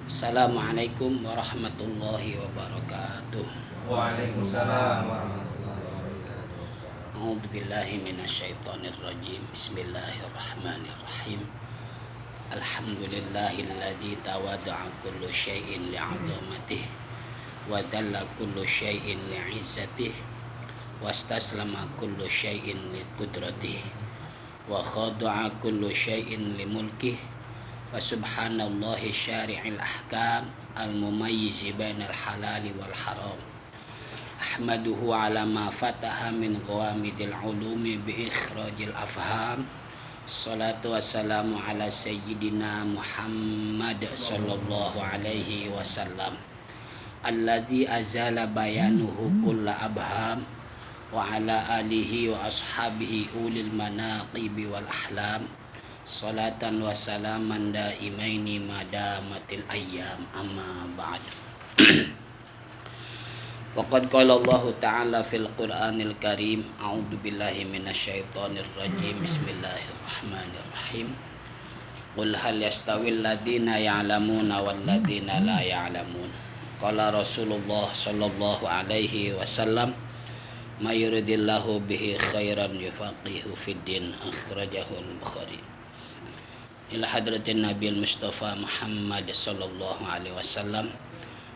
Assalamualaikum warahmatullahi wabarakatuh. Waalaikumsalam warahmatullahi wabarakatuh. A'udzu billahi minasyaitonir rajim. Bismillahirrahmanirrahim. Alhamdulillahilladzi tawada'a kullu syai'in li'azamatihi wa dalla kullu syai'in li'izzatihi wastaslama kullu syai'in liqudratihi wa khada'a kullu syai'in limulkihi wa subhanallahi syari'il ahkam al-mumayyizi bainal halali wal haram. Ahmaduhu ala ma fataha min ghawamidil ulumi bi ikhrajil afham. Salatu wassalamu ala sayyidina Muhammad sallallahu alaihi wasallam alladzi azala bayanuhu kulla abham wa ala alihi wa ashabihi ulil manaqibi wal ahlam. Salatan wa salaman daimaini madamatil ayyam, amma ba'd. Waqad qala Allah Ta'ala fil Qur'anil Karim, a'udzu billahi minasyaitonir rajim. Bismillahirrahmanirrahim. Qul hal yastawil ladzina ya'lamuna wal ladzina la ya'lamun. Qala Rasulullah sallallahu alaihi wasallam, may yuridillahu bihi khairan yufaqihu fid din. Akhrajahu al-Bukhari. Ila hadratin Nabil Mustafa Muhammad sallallahu alaihi wasallam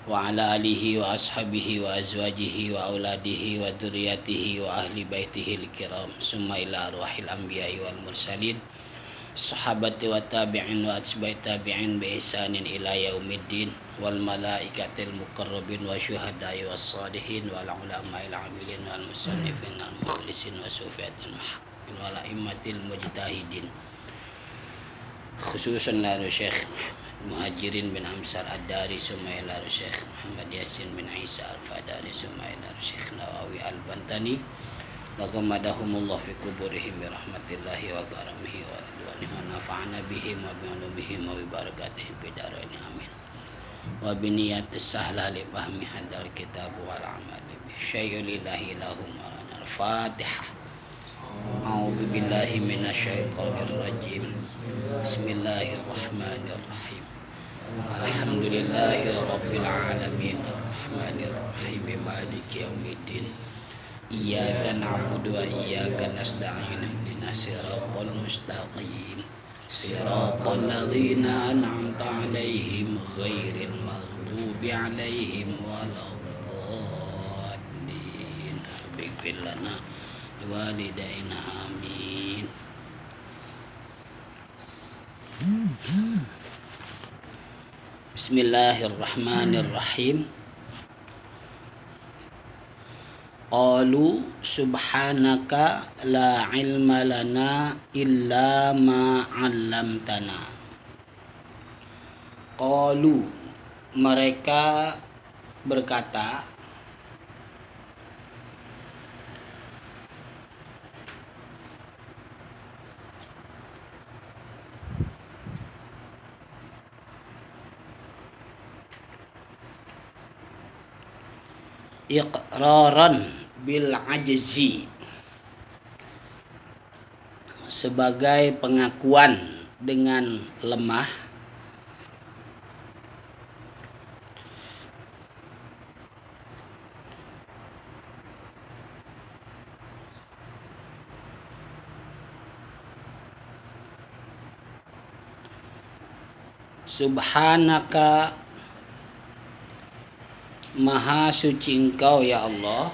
wa ala alihi wa ashabihi wa azwajihi wa auladihi wa dzurriyyatihi wa ahli baitihi al-kiram, summa ila arwahil anbiya'i wal mursalin, sahabati wa tabi'in wa atba'i tabi'in bi ihsanin ila yaumiddin, wal malaikatil muqarrabin wa syuhada'i was salihin wal ulama'il 'amilin wal musannifin al mukhlisin wa sufiyatil muhaqqin wal a'immatil mujtahidin, khususan lalu Syekh Muhajirin bin Amsar Ad-Dari, summa ila Syekh Muhammad Yasin bin Isa Al-Fadari, summa ila Syekh Nawawi Al-Bantani, laqamadahumullah fi kuburihim bi rahmatillahi wa karamihi wa ridwanihi wa nafa'ana bihim wa bi'ulumihim wa bi barakatihim fi daraini amin. Wa bi niyatis sahlah li fahmi hadal kitab wal amali bi syai'ulillahi lahum al-Fatihah. A'udzu billahi minasyaitonir rajim. Bismillahirrahmanirrahim. Alhamdulillahi rabbil alamin arrahmanir rahim maliki yaumiddin. Iyyaka na'budu wa iyyaka nasta'in ihdinas siratal mustaqim siratal ladzina an'amta 'alaihim ghairil maghdubi 'alaihim waladdallin. Ighfir lana walidaina amin. Bismillahirrahmanirrahim. Qalu subhanaka la ilma lana illa ma 'allamtana. Qalu, mereka berkata, iqraran bil ajzi, sebagai pengakuan dengan lemah, subhanaka, maha suci Engkau ya Allah.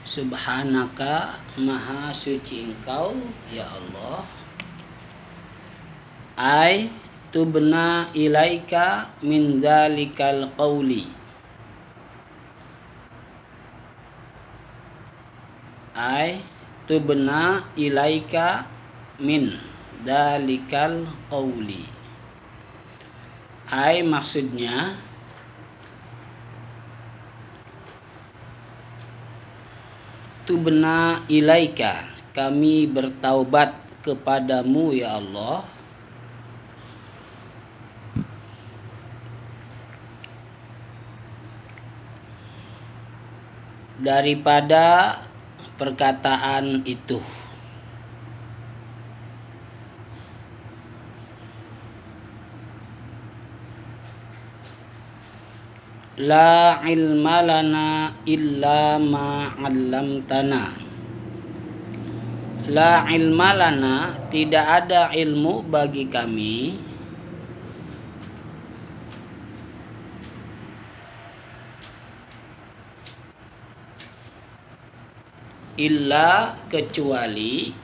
Subhanaka, maha suci Engkau ya Allah. Ai tubna ilaika min dzalikal qauli. Ai tubna ilaika min dzalikal qauli. Ai maksudnya tubna ilaika, kami bertaubat kepadamu ya Allah, daripada perkataan itu. La ilma lana illa ma 'allamtana. La ilma lana, tidak ada ilmu bagi kami illa kecuali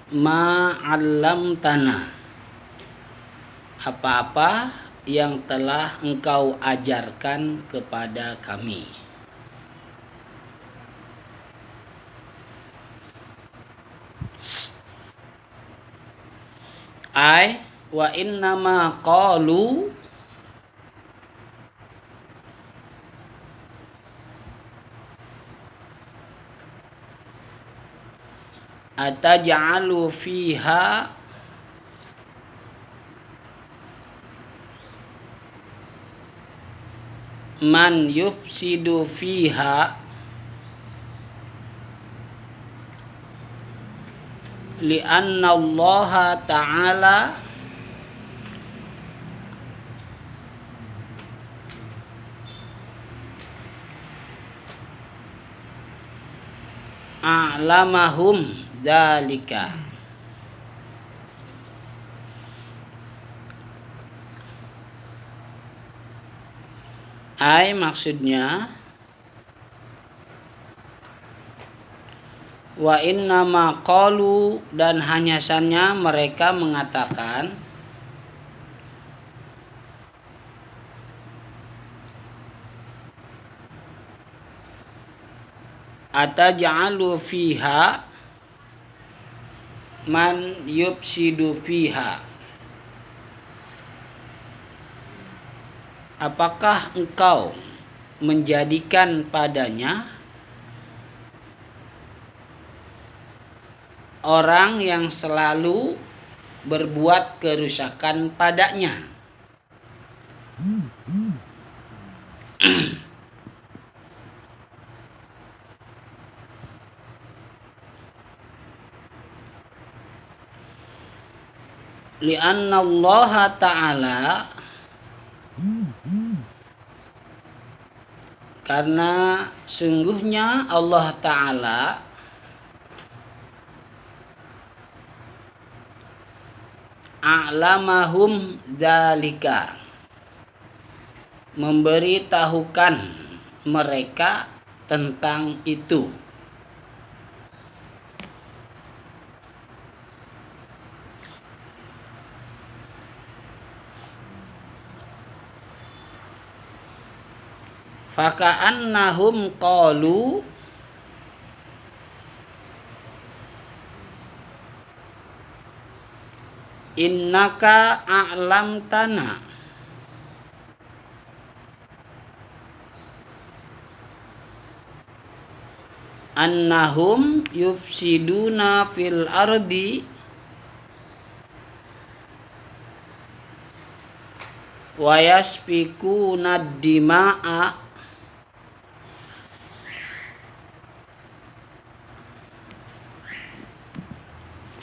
ma 'allamtana, apa-apa yang telah engkau ajarkan kepada kami. Ai wa innama qalu ataj'alu fiha man yufsidu fiha li'anna Allah ta'ala a'lamahum dzalika. Ai maksudnya wa innama qalu, dan hanya saja mereka mengatakan ataj'alu fiha man yufsidu fiha. Apakah engkau menjadikan padanya orang yang selalu berbuat kerusakan padanya? Li'anna Allah ta'ala, karena sungguhnya Allah ta'ala a'lamahum dzalika, memberitahukan mereka tentang itu. Faka'annahum qalu innaka a'lamtana annahum yufsiduna fil ardi wa yasfikuna dima'a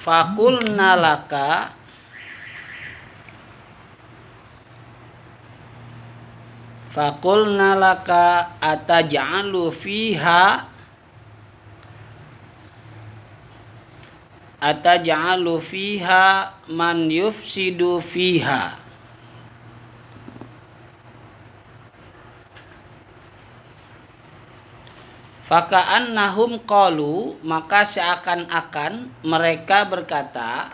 Fakulna laka ataj'alu fiha man yufsidu fiha. Faka'annahum qalu, maka seakan-akan mereka berkata,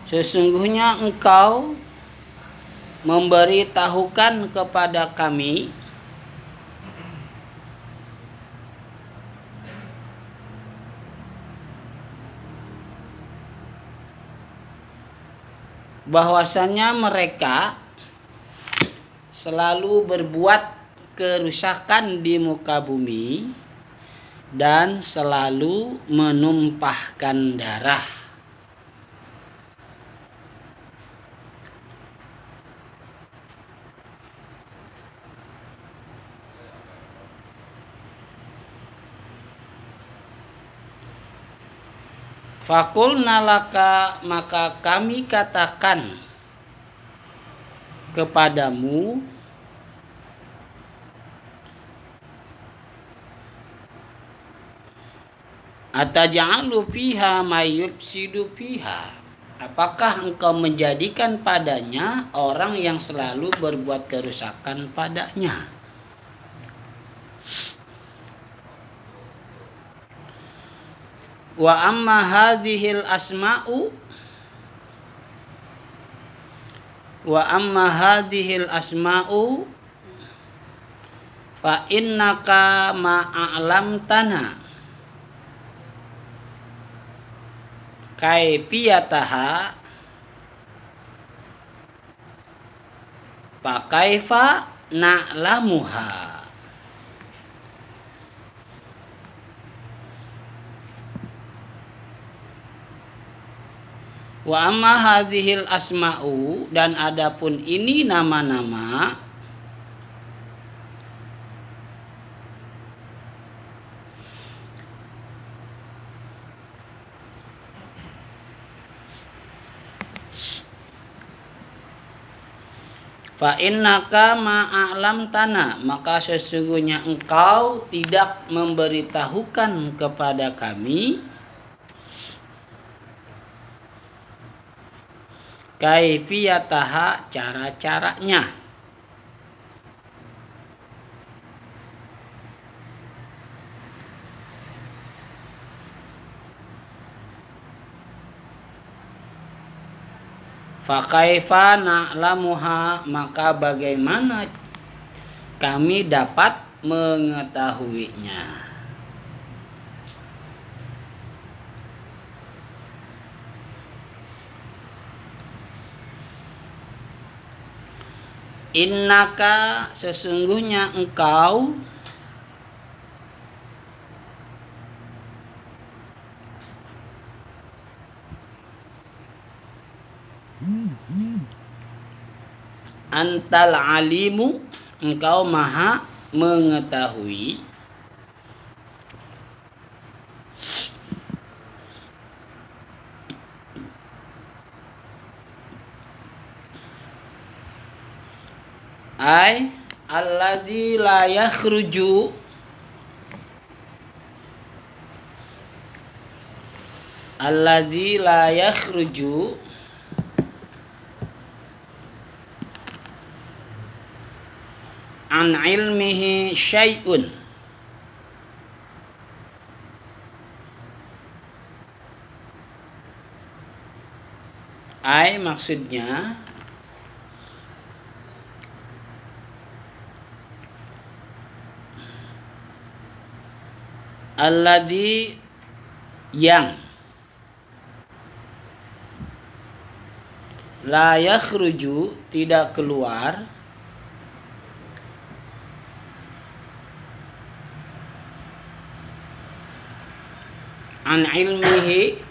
sesungguhnya engkau memberitahukan kepada kami bahwasanya mereka selalu berbuat kerusakan di muka bumi dan selalu menumpahkan darah. Faqulna laka, maka kami katakan kepadamu, ataj'alu fiha may yufsidu fiha, apakah engkau menjadikan padanya orang yang selalu berbuat kerusakan padanya? Wa amma hadhil asma'u fa innaka ma'alamtana kaifiyataha fa kaifa na'lamuha. Wa amma hadhil asma'u, dan adapun ini nama-nama, fa innaka ma'alamtana, maka sesungguhnya engkau tidak memberitahukan kepada kami kaifiyataha, cara-caranya. Fa kaifa na'lamuha, maka bagaimana kami dapat mengetahuinya? Innaka, sesungguhnya engkau, antal alimu, engkau maha mengetahui, ay alladzi la yakhruju, alladzi la yakhruju an ilmihi syai'un, ay maksudnya alladzi, yang, la yakhruju, tidak keluar, an ilmihi,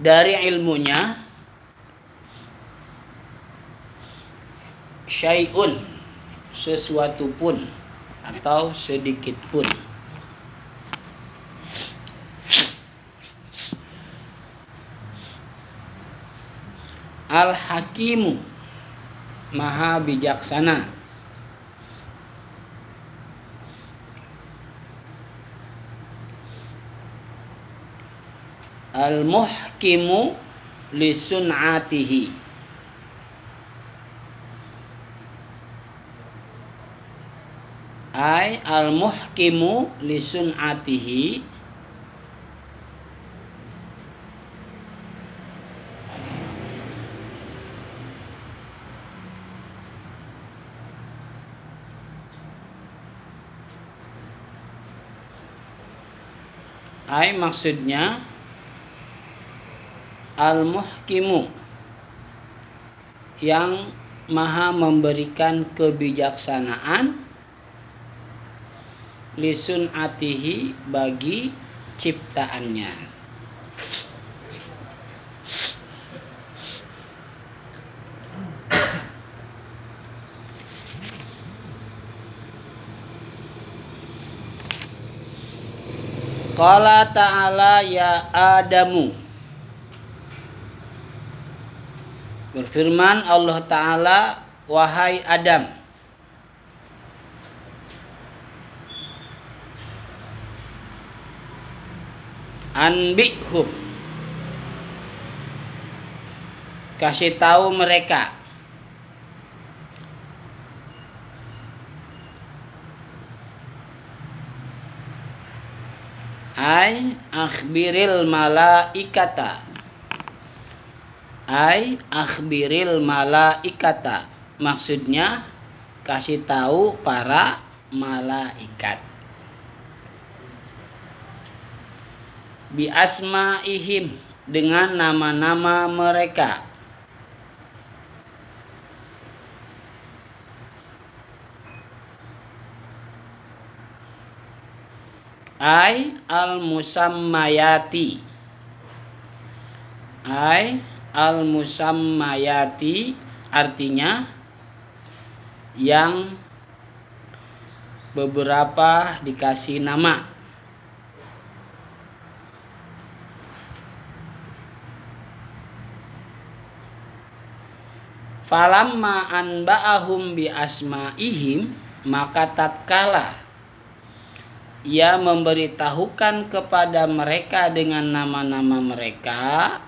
dari ilmunya, syai'un, sesuatu pun atau sedikit pun. Al-Hakimu, maha bijaksana. Al-Muhkimu li sun'atihi, ay al-muhkimu li sun'atihi, ay maksudnya al-muhkimu, yang maha memberikan kebijaksanaan, lisun atihi, bagi ciptaannya. Qala ta'ala ya Adamu. Berfirman Allah Ta'ala, wahai Adam. Anbihum. Kasih tahu mereka. Ay akhbiril malaikata. Ay akhbiril malaikata. Maksudnya kasih tahu para malaikat. Bi asma'ihim, dengan nama-nama mereka. Ay al-musammayati. Ay al-musammayati artinya yang beberapa dikasih nama. Falamma anba'ahum bi asma'ihim, maka tatkala ia memberitahukan kepada mereka dengan nama-nama mereka,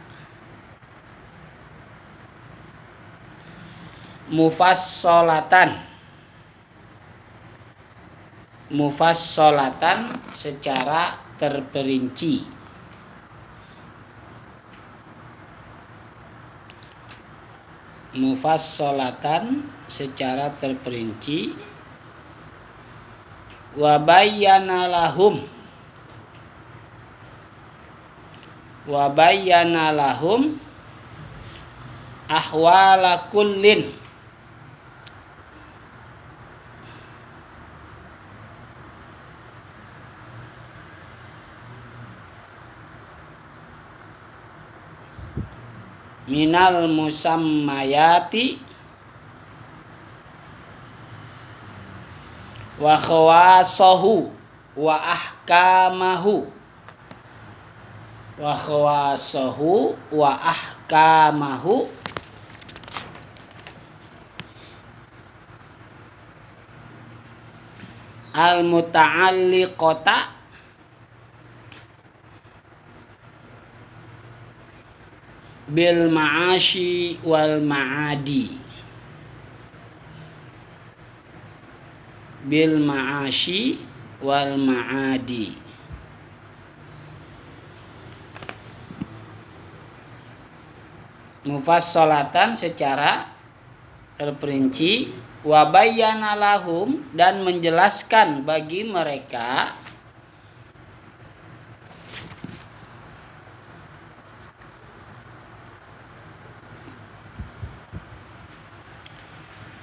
mufassolatan secara terperinci. Mufassolatan secara terperinci. Wa bayyana lahum ahwala kullin, minal musammayati wa khawasahu wa ahkamahu. Wa khawasahu wa ahkamahu al muta'alliqata bil ma'ashi wal ma'adi. Bil ma'ashi wal ma'adi. Mufassalatan secara terperinci. Wa bayyana lahum, dan menjelaskan bagi mereka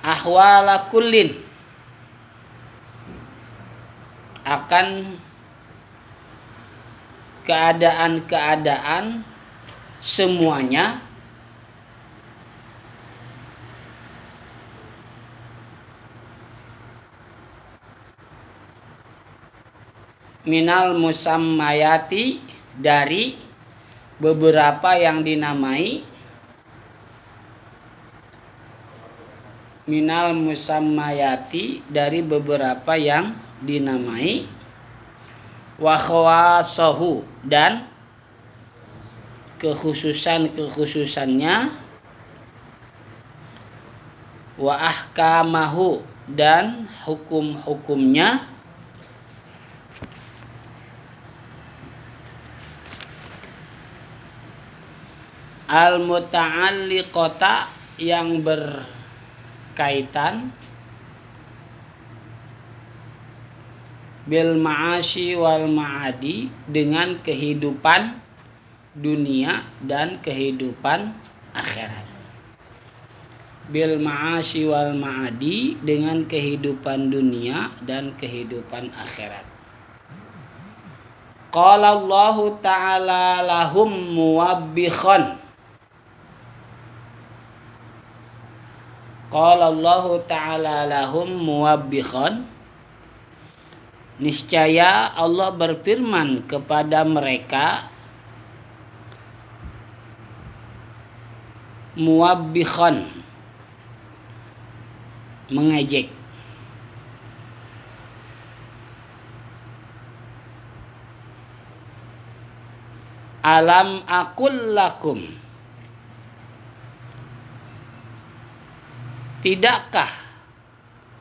ahwala kullin, akan keadaan-keadaan semuanya, minal musammayati, dari beberapa yang dinamai, minal musammayati, dari beberapa yang dinamai, wa khawasahu, dan kekhususannya, wa ahkamahu, dan hukum-hukumnya, al muta'alliqata, yang berkaitan, bil ma'ashi wal ma'adi, dengan kehidupan dunia dan kehidupan akhirat. Bil ma'ashi wal ma'adi, dengan kehidupan dunia dan kehidupan akhirat. Qala Allah Ta'ala lahum muwabbikhan. Qala Allah Ta'ala lahum muwabbikhan, Niscaya Allah berfirman kepada mereka muwabbikhan, mengejek. Alam aqul lakum, tidakkah,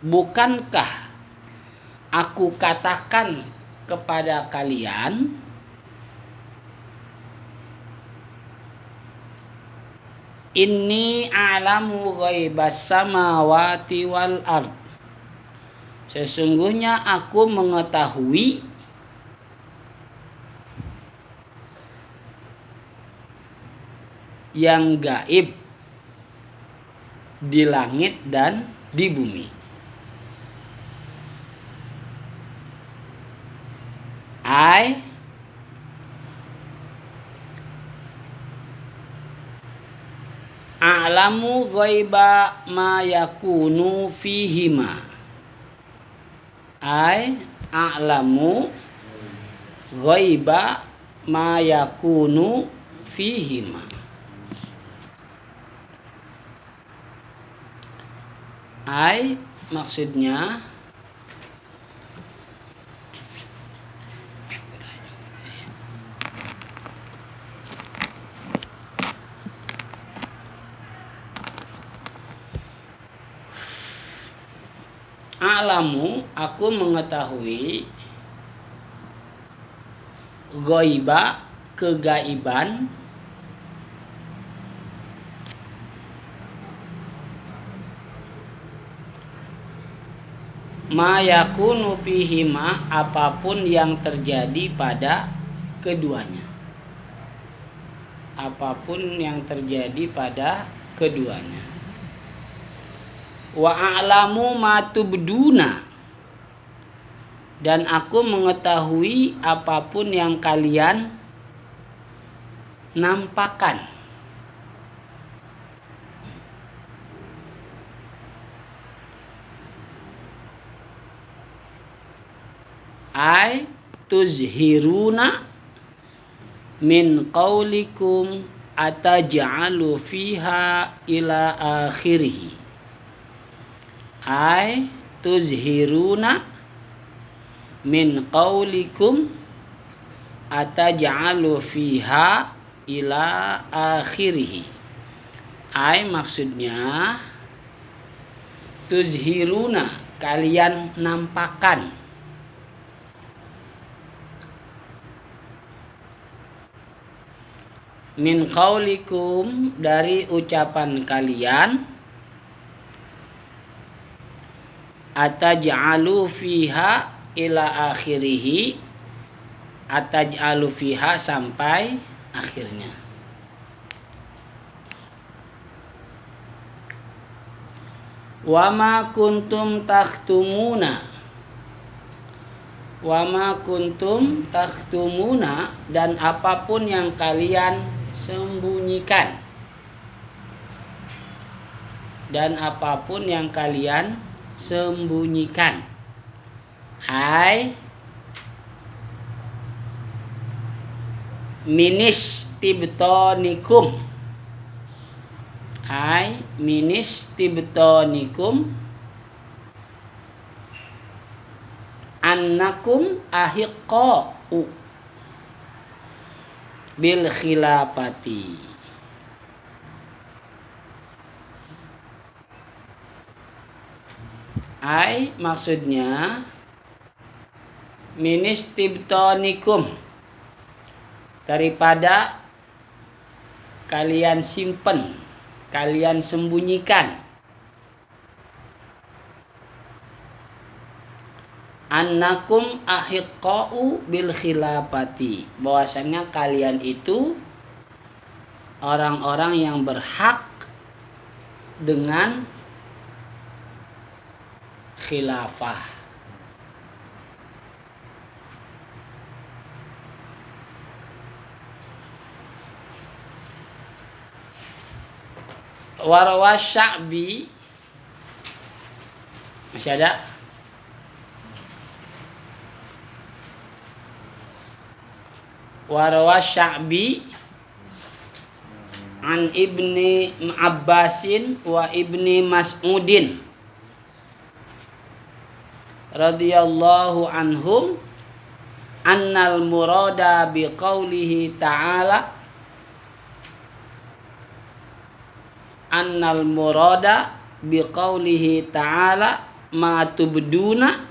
bukankah aku katakan kepada kalian, inni a'lamu ghaibas samawati wal ard, sesungguhnya aku mengetahui yang gaib di langit dan di bumi. A'lamu ghaiba ma yakunu fihima. A'lamu ghaiba ma yakunu fihima. Maksudnya a'lamu, aku mengetahui, ghaiba, kegaiban, ma yakunu fihima, apapun yang terjadi pada keduanya. Apapun yang terjadi pada keduanya. Wa a'lamu ma tubduna, dan aku mengetahui apapun yang kalian nampakkan. Tuzhiruna min qawlikum ataj'alu fiha ila akhirih. Tuzhiruna min qawlikum ataj'alu fiha ila akhirih. Maksudnya tuzhiruna, kalian nampakkan, min qaulikum, dari ucapan kalian, ataj'alu fiha ila akhirih, ataj'alu fiha sampai akhirnya. Wa ma kuntum takhtumuna, wa ma kuntum takhtumuna, dan apapun yang kalian sembunyikan, dan apapun yang kalian sembunyikan. Minis tibtonikum, minis tibtonikum, annakum ahiqqa'u bil khilafati. Maksudnya minis tibtonikum, daripada kalian simpen, kalian sembunyikan, annakum ahiqqa'u bil khilafati, bahwasanya kalian itu orang-orang yang berhak dengan khilafah. Warawas Sya'bi, masih ada? Warawa Sya'bi an Ibni Abbasin wa Ibni Mas'udin radhiyallahu anhum annal murada biqaulihi ta'ala ma tubduna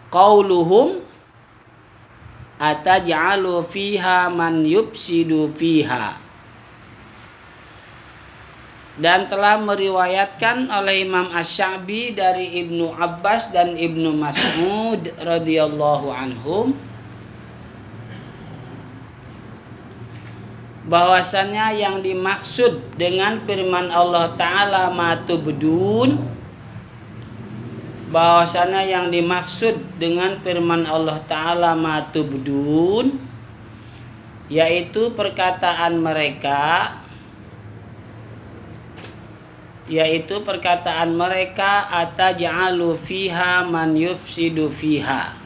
qauluhum ataj'alu fiha man yufsidu fiha. Dan telah meriwayatkan oleh Imam Asy-Sya'bi dari Ibnu Abbas dan Ibnu Mas'ud radhiyallahu anhum bahwasannya yang dimaksud dengan firman Allah Ta'ala ma tubdun, bahwasannya yang dimaksud dengan firman Allah Ta'ala ma tubdun yaitu perkataan mereka ataj'alu fiha man yufsidu fiha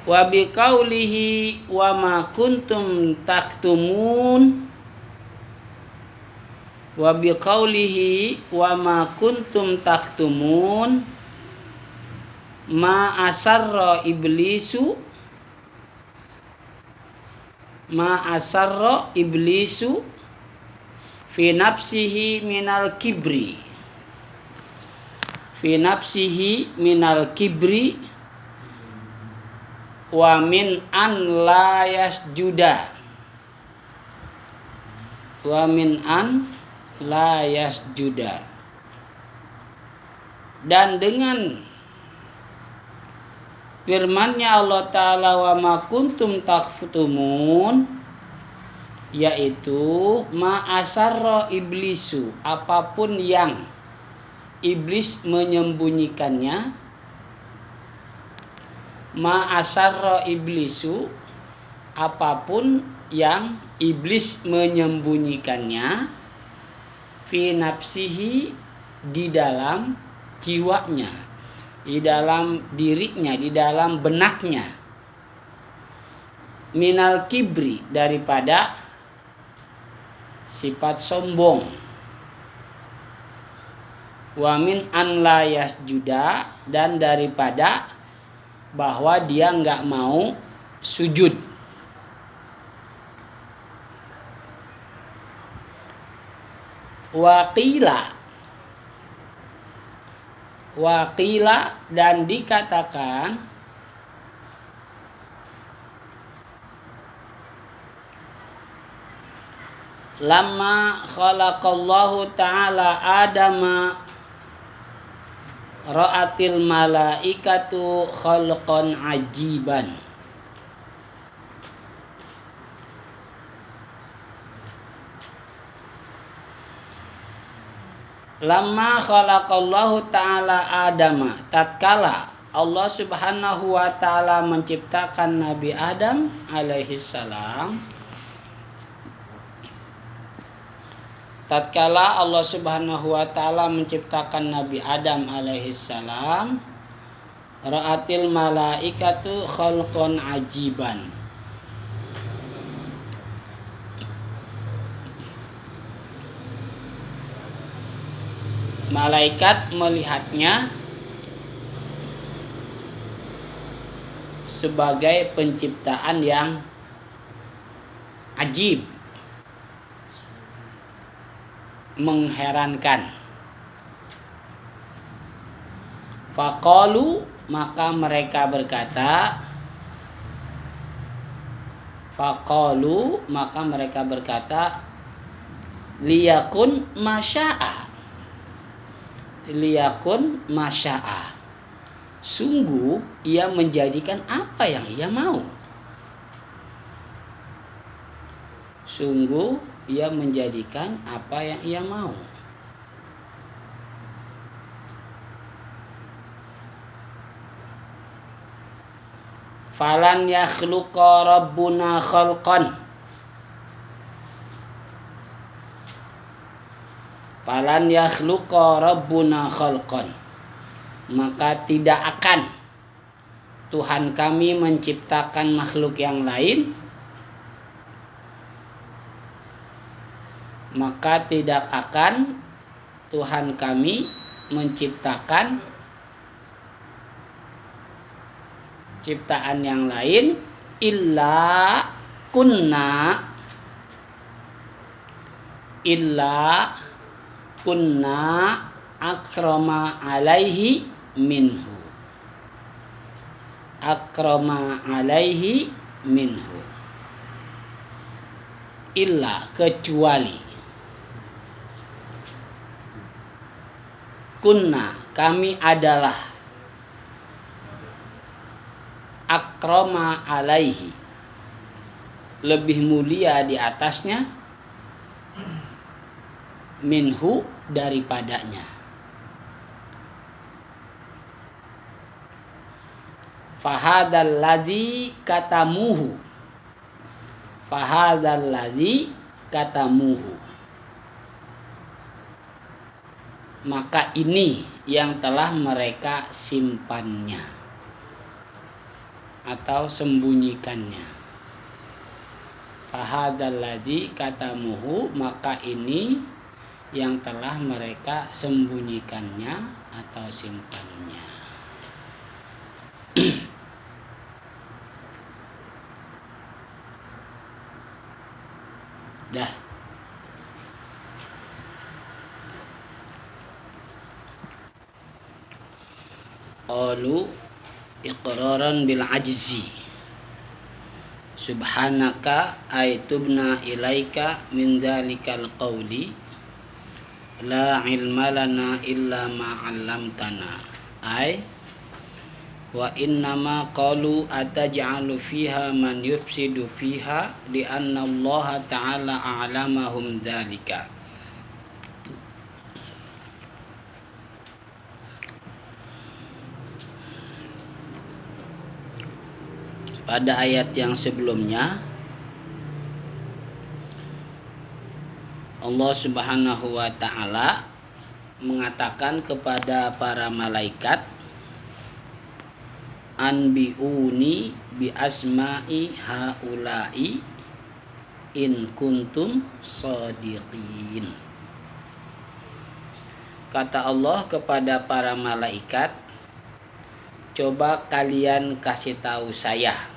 wa biqaulihi wa ma kuntum taktumun ma asarra iblisu fi nafsihi minal kibri wa min an la yasjuda dan dengan firman-Nya Allah Ta'ala wa ma kuntum taktumun, yaitu ma asarra iblisu, apapun yang iblis menyembunyikannya, ma asarra iblisu, apapun yang iblis menyembunyikannya, fi nafsihi, di dalam jiwanya, di dalam dirinya, di dalam benaknya, minal kibri, daripada sifat sombong, wa min an la yasjuda, dan daripada bahwa dia nggak mau sujud. Waqila, dan dikatakan lamma khalaqallahu ta'ala adama ra'atil malaikatu khalqan ajiban. Lamma khalaqallahu ta'ala Adama, tatkala Allah Subhanahu wa ta'ala menciptakan Nabi Adam alaihi salam, tatkala Allah Subhanahu wa ta'ala menciptakan Nabi Adam alaihi salam, ra'atil malaikatu khalqan ajiban, malaikat melihatnya sebagai penciptaan yang ajib, mengherankan. Faqalu, maka mereka berkata, liyakun masya'a, sungguh ia menjadikan apa yang ia mau. Falan yakhluqa rabbuna khalqan, maka tidak akan Tuhan kami menciptakan makhluk yang lain, maka tidak akan Tuhan kami menciptakan ciptaan yang lain illa kunna akrama alaihi minhu. Illa, kecuali, kunna, kami adalah, akrama alaihi, lebih mulia di atasnya, minhu, daripadanya. Fahadal ladzi katamuhu, maka ini yang telah mereka simpannya atau sembunyikannya. Fahadal ladzi katamuhu, maka ini yang telah mereka sembunyikannya atau simpannya. Dah. Qalu iqraran bil ajzi subhanaka aitubna ilaika min dzalikal qawli la ilma lana illa ma 'allamtana. Ai wa innama qalu ataj'alu fiha man yufsidu fiha li anna Allah ta'ala a'lamahum dzalika. Pada ayat yang sebelumnya Allah Subhanahu wa ta'ala mengatakan kepada para malaikat, anbi'uni bi asma'i haula'i in kuntum shadiqin. Kata Allah kepada para malaikat, coba kalian kasih tahu saya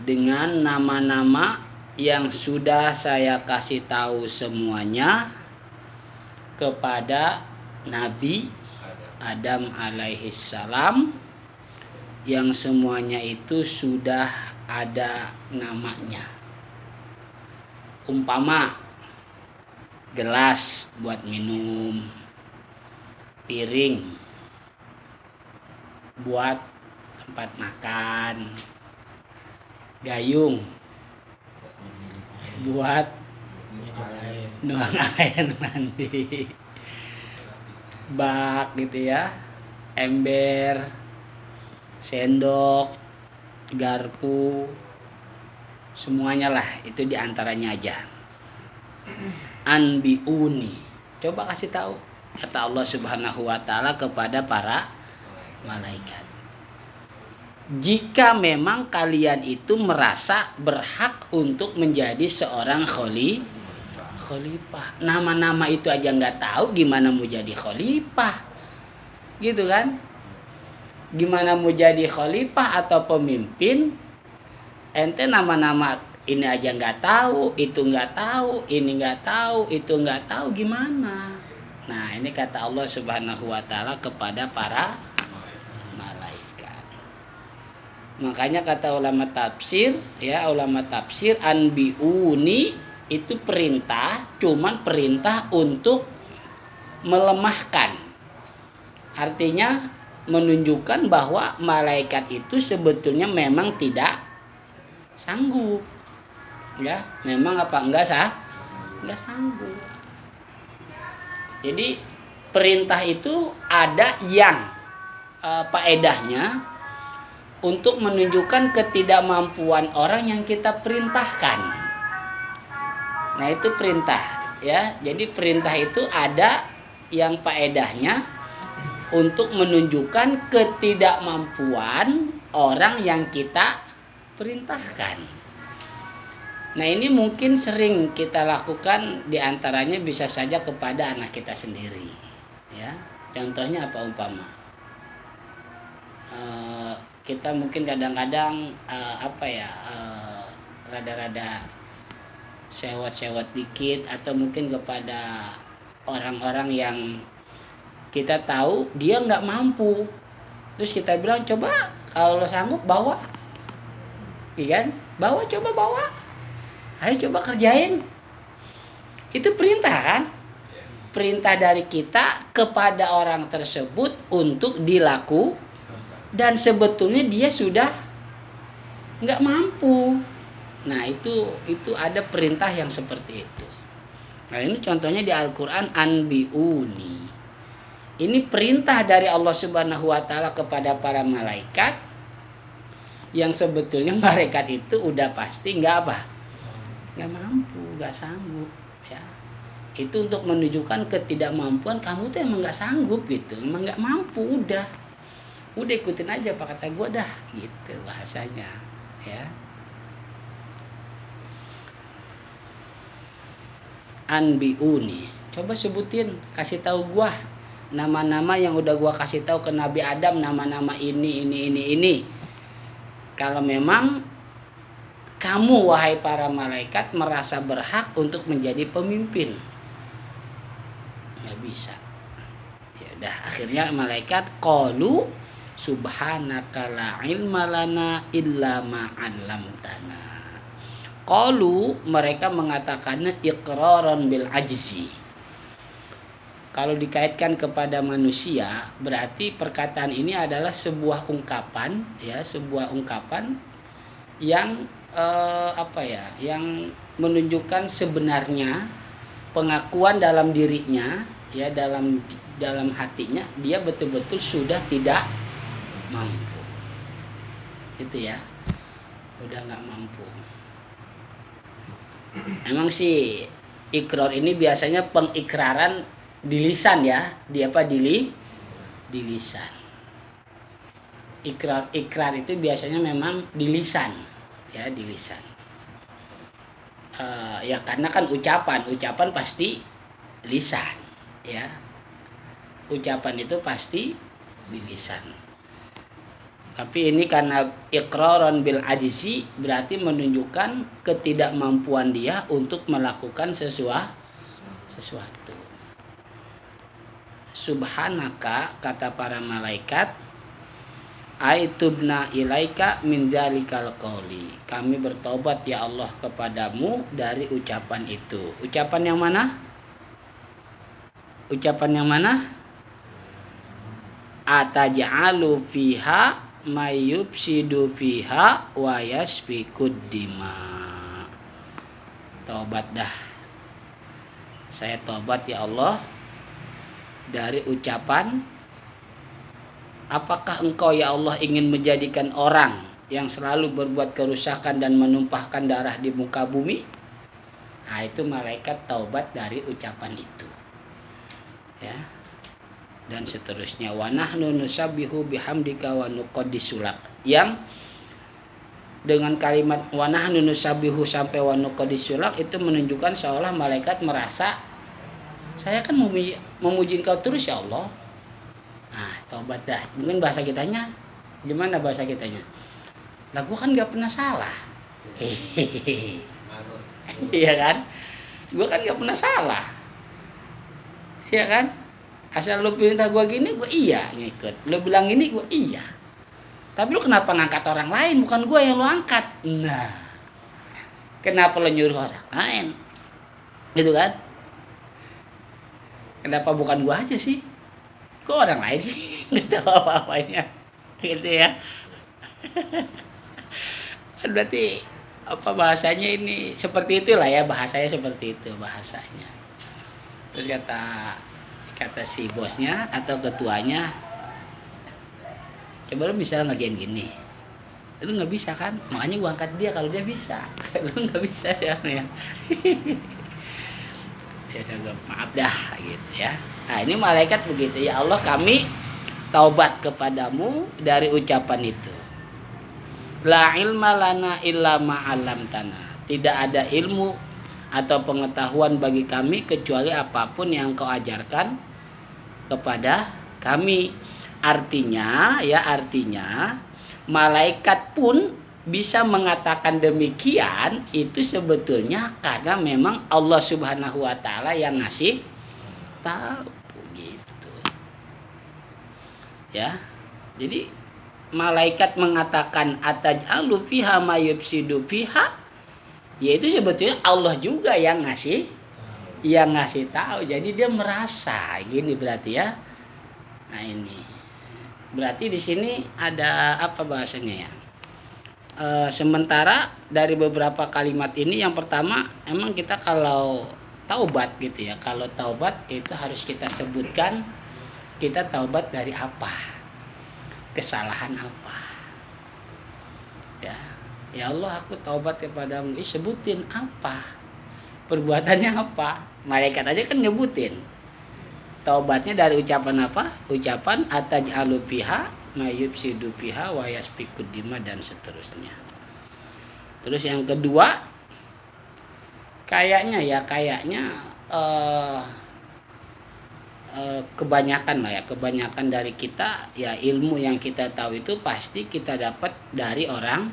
dengan nama-nama yang sudah saya kasih tahu semuanya kepada Nabi Adam alaihissalam, yang semuanya itu sudah ada namanya. Umpama gelas buat minum, piring buat tempat makan, gayung buat nuang air mandi, bak gitu ya, ember, sendok, garpu, semuanya lah, itu diantaranya aja. Anbi'uni, coba kasih tahu, kata Allah Subhanahu wa ta'ala kepada para malaikat, jika memang kalian itu merasa berhak untuk menjadi seorang khalifah. Nama-nama itu aja nggak tahu, gimana mau jadi khalifah, gitu kan? Gimana mau jadi khalifah atau pemimpin? Ente nama-nama ini aja nggak tahu, itu nggak tahu, ini nggak tahu, itu nggak tahu, gimana? Nah, ini kata Allah Subhanahu wa ta'ala kepada para malaikat. Makanya kata ulama tafsir, ya, ulama tafsir, anbi'uni itu perintah, cuman perintah untuk melemahkan. Artinya menunjukkan bahwa malaikat itu sebetulnya memang tidak sanggup. Ya, memang apa enggak sanggup. Jadi perintah itu ada yang faedahnya untuk menunjukkan ketidakmampuan orang yang kita perintahkan. Nah, itu perintah, ya. Jadi perintah itu ada yang faedahnya untuk menunjukkan ketidakmampuan orang yang kita perintahkan. Nah, ini mungkin sering kita lakukan, diantaranya bisa saja kepada anak kita sendiri. Ya, contohnya apa umpama? Kita mungkin kadang-kadang rada-rada sewot-sewot dikit, atau mungkin kepada orang-orang yang kita tahu dia nggak mampu, terus kita bilang coba kalau lo sanggup bawa, iya kan? Coba bawa, ayo coba kerjain. Itu perintah kan? Perintah dari kita kepada orang tersebut untuk dilakukan, dan sebetulnya dia sudah nggak mampu. Nah, itu ada perintah yang seperti itu. Nah, ini contohnya di Al-Quran, anbi'uni. Ini perintah dari Allah Subhanahu wa Ta'ala kepada para malaikat, yang sebetulnya malaikat itu udah pasti nggak mampu, nggak sanggup. Ya, itu untuk menunjukkan ketidakmampuan kamu tuh emang nggak sanggup gitu, emang nggak mampu, udah ikutin aja apa kata gue dah, gitu bahasanya. Ya. Anbi'uni, coba sebutin, kasih tahu gua nama-nama yang udah gua kasih tahu ke Nabi Adam, nama-nama ini. Kalau memang kamu wahai para malaikat merasa berhak untuk menjadi pemimpin, nggak bisa. Ya udah, akhirnya malaikat qalu subhanaka la ilma lana illa ma 'allamtana. Qalu, mereka mengatakannya iqraran bil ajzi. Kalau dikaitkan kepada manusia, berarti perkataan ini adalah sebuah ungkapan, ya, yang yang menunjukkan sebenarnya pengakuan dalam dirinya, ya, dalam hatinya dia betul-betul sudah tidak mampu. Gitu ya. Udah nggak mampu. Emang sih ikrar ini biasanya pengikraran di lisan, ya, di lisan. Ikrar itu biasanya memang di lisan, ya, di lisan. Ya karena kan ucapan pasti lisan, ya. Ucapan itu pasti di lisan. Tapi ini karena iqraran bil ajzi, berarti menunjukkan ketidakmampuan dia untuk melakukan sesuatu. Subhanaka, kata para malaikat, aitubna ilaika min dzalikal qauli. Kami bertobat ya Allah kepadamu dari ucapan itu. Ucapan yang mana? Ataj'alu fiha mayyubsidu fiha wa yasfikud dima. Tobat dah. Saya tobat ya Allah dari ucapan, apakah engkau ya Allah ingin menjadikan orang yang selalu berbuat kerusakan dan menumpahkan darah di muka bumi? Nah, itu malaikat taubat dari ucapan itu. Ya. Dan seterusnya, wa nahnu nusabbihu bihamdika wa nuqaddisu lak, yang dengan kalimat wa nahnu nusabbihu sampai wa nuqaddisu lak itu menunjukkan seolah malaikat merasa saya kan memuji engkau terus ya Allah. Nah, taubat dah. Mungkin bahasa kitanya gimana bahasa kitanya? Lah gua kan enggak pernah salah. Iya kan? Gua kan enggak pernah salah. Iya kan? Asal lu perintah gue gini, gue iya ngikut. Lu bilang ini, gue iya. Tapi lu kenapa ngangkat orang lain? Bukan gue yang lu angkat. Nah, kenapa lu nyuruh orang lain? Gitu kan? Kenapa bukan gue aja sih? Kok orang lain sih? Gak tahu apa-apanya. Gitu ya. Berarti apa bahasanya ini? Seperti itulah ya, bahasanya seperti itu bahasanya. Terus kata si bosnya atau ketuanya, coba lu bisa ngerjain gini, lu nggak bisa kan, makanya gua angkat dia kalau dia bisa. Lu nggak bisa siapa ya. Ya udah, maaf dah gitu ya. Nah, ini malaikat begitu, ya Allah kami taubat kepadamu dari ucapan itu. La ilma lana illa ma 'allamtana. Tidak ada ilmu atau pengetahuan bagi kami kecuali apapun yang kau ajarkan kepada kami. Artinya malaikat pun bisa mengatakan demikian itu sebetulnya karena memang Allah Subhanahu wa taala yang ngasih tahu gitu. Ya. Jadi malaikat mengatakan ataj'alu fiha ma yufsidu fiha, yaitu sebetulnya Allah juga yang ngasih tahu. Jadi dia merasa gini berarti ya. Nah ini berarti di sini ada apa bahasanya ya? Sementara dari beberapa kalimat ini yang pertama emang kita kalau taubat gitu ya, kalau taubat itu harus kita sebutkan kita taubat dari apa, kesalahan apa ya. Ya Allah aku taubat kepadamu, sebutin apa, perbuatannya apa. Malaikat aja kan nyebutin taubatnya dari ucapan apa, ucapan ataj'alu fiha ma yufsidu fiha wa yasfikud dima dan seterusnya. Terus yang kedua kayaknya kebanyakan dari kita ya ilmu yang kita tahu itu pasti kita dapat dari orang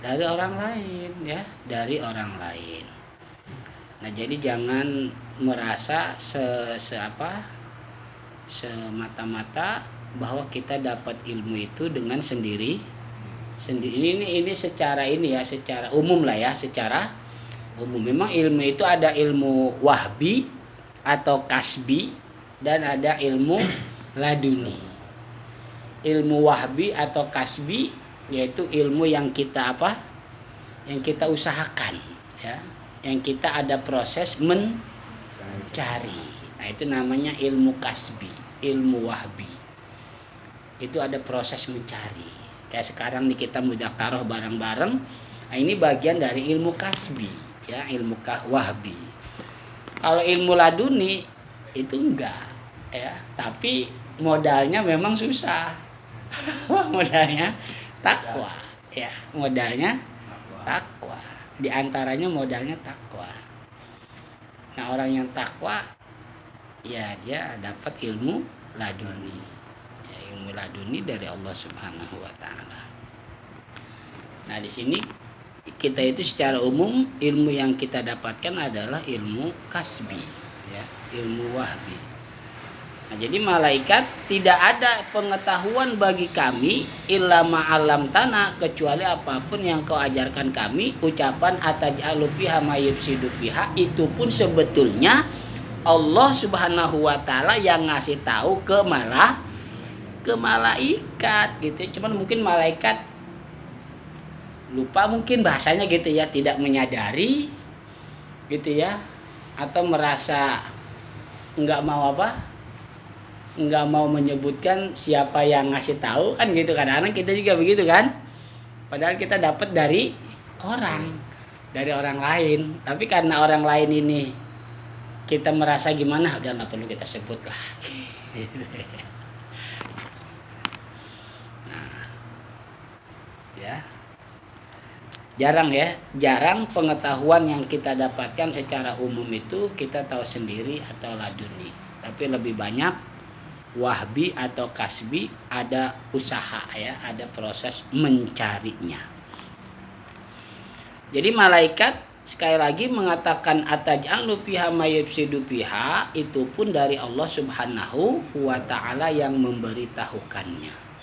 lain ya, dari orang lain. Nah, jadi jangan merasa semata-mata bahwa kita dapat ilmu itu dengan sendiri. Ini secara umum lah ya, secara umum. Memang ilmu itu ada ilmu wahbi atau kasbi dan ada ilmu laduni. Ilmu wahbi atau kasbi yaitu ilmu yang kita yang kita usahakan ya, yang kita ada proses mencari. Nah, itu namanya ilmu kasbi, ilmu wahbi. Itu ada proses mencari. Kayak sekarang nih kita mudzakarah bareng-bareng. Nah, ini bagian dari ilmu kasbi, ya, ilmu wahbi. Kalau ilmu laduni itu enggak, ya, tapi modalnya memang susah. Modalnya takwa, ya, modalnya takwa. Di antaranya modalnya takwa. Nah, orang yang takwa ya dia dapat ilmu laduni. Ya, ilmu laduni dari Allah Subhanahu wa taala. Nah, di sini kita itu secara umum ilmu yang kita dapatkan adalah ilmu kasbi, ya, ilmu wahbi. Nah, jadi malaikat tidak ada pengetahuan bagi kami illa ma'alam tanah kecuali apapun yang kau ajarkan kami. Ucapan ataj'alu fiha ma yufsidu fiha itu pun sebetulnya Allah Subhanahu wa taala yang ngasih tahu ke malaikat gitu. Cuman mungkin malaikat lupa mungkin bahasanya gitu ya, tidak menyadari gitu ya, atau merasa enggak mau menyebutkan siapa yang ngasih tahu kan gitu. Kadang-kadang kita juga begitu kan, padahal kita dapat dari orang lain, tapi karena orang lain ini kita merasa gimana, udah nggak perlu kita sebut lah. Nah, ya jarang pengetahuan yang kita dapatkan secara umum itu kita tahu sendiri atau laduni, tapi lebih banyak wahbi atau kasbi, ada usaha ya, ada proses mencarinya. Jadi malaikat sekali lagi mengatakan ataj'alu fiha ma yufsidu fiha itu pun dari Allah Subhanahu wa taala yang memberitahukannya.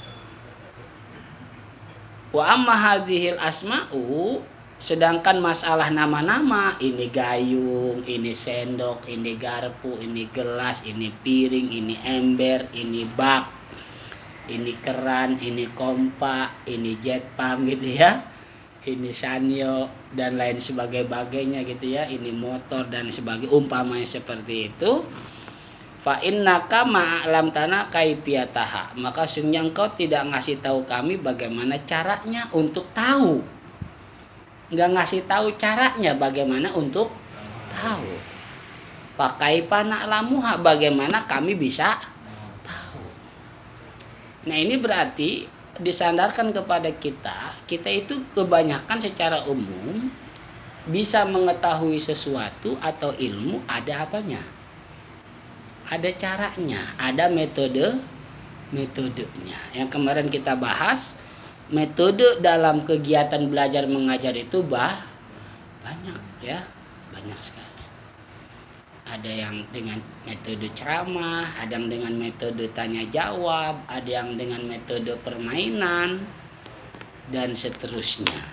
Wa amma hadhil asma'u, sedangkan masalah nama-nama, ini gayung, ini sendok, ini garpu, ini gelas, ini piring, ini ember, ini bak, ini keran, ini kompa, ini jet pump gitu ya, ini sanyo dan lain sebagainya gitu ya, ini motor dan sebagainya, umpamanya seperti itu. Fa innaka ma'alam tanah kaifiyataha, maka sungguh engkau tidak ngasih tahu kami bagaimana caranya untuk tahu. Nggak ngasih tahu caranya bagaimana untuk tahu. Pakai panah lamuha, bagaimana kami bisa tahu. Nah ini berarti disandarkan kepada kita itu kebanyakan secara umum bisa mengetahui sesuatu atau ilmu ada apanya? Ada caranya, ada metodenya. Yang kemarin kita bahas, metode dalam kegiatan belajar mengajar itu banyak ya, banyak sekali. Ada yang dengan metode ceramah, ada yang dengan metode tanya jawab, ada yang dengan metode permainan, dan seterusnya.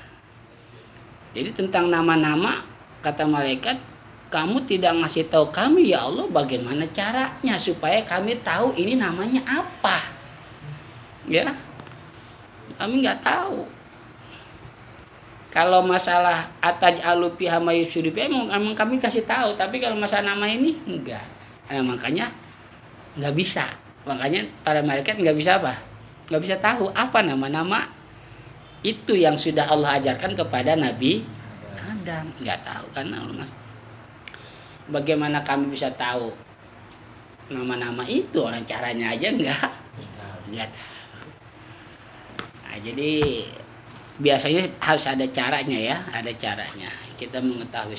Jadi tentang nama-nama, kata malaikat, kamu tidak ngasih tahu kami ya Allah bagaimana caranya supaya kami tahu ini namanya apa. Ya, kami nggak tahu. Kalau masalah ataj'alu fiha may yufsidu fiha emang kami kasih tahu, tapi kalau masalah nama ini enggak. Makanya nggak bisa. Makanya para malaikat nggak bisa apa? Nggak bisa tahu apa nama-nama itu yang sudah Allah ajarkan kepada Nabi Adam. Nggak tahu kan Allah. Bagaimana kami bisa tahu nama-nama itu? Orang caranya aja nggak tahu. Nah, jadi biasanya harus ada caranya ya, ada caranya kita mengetahui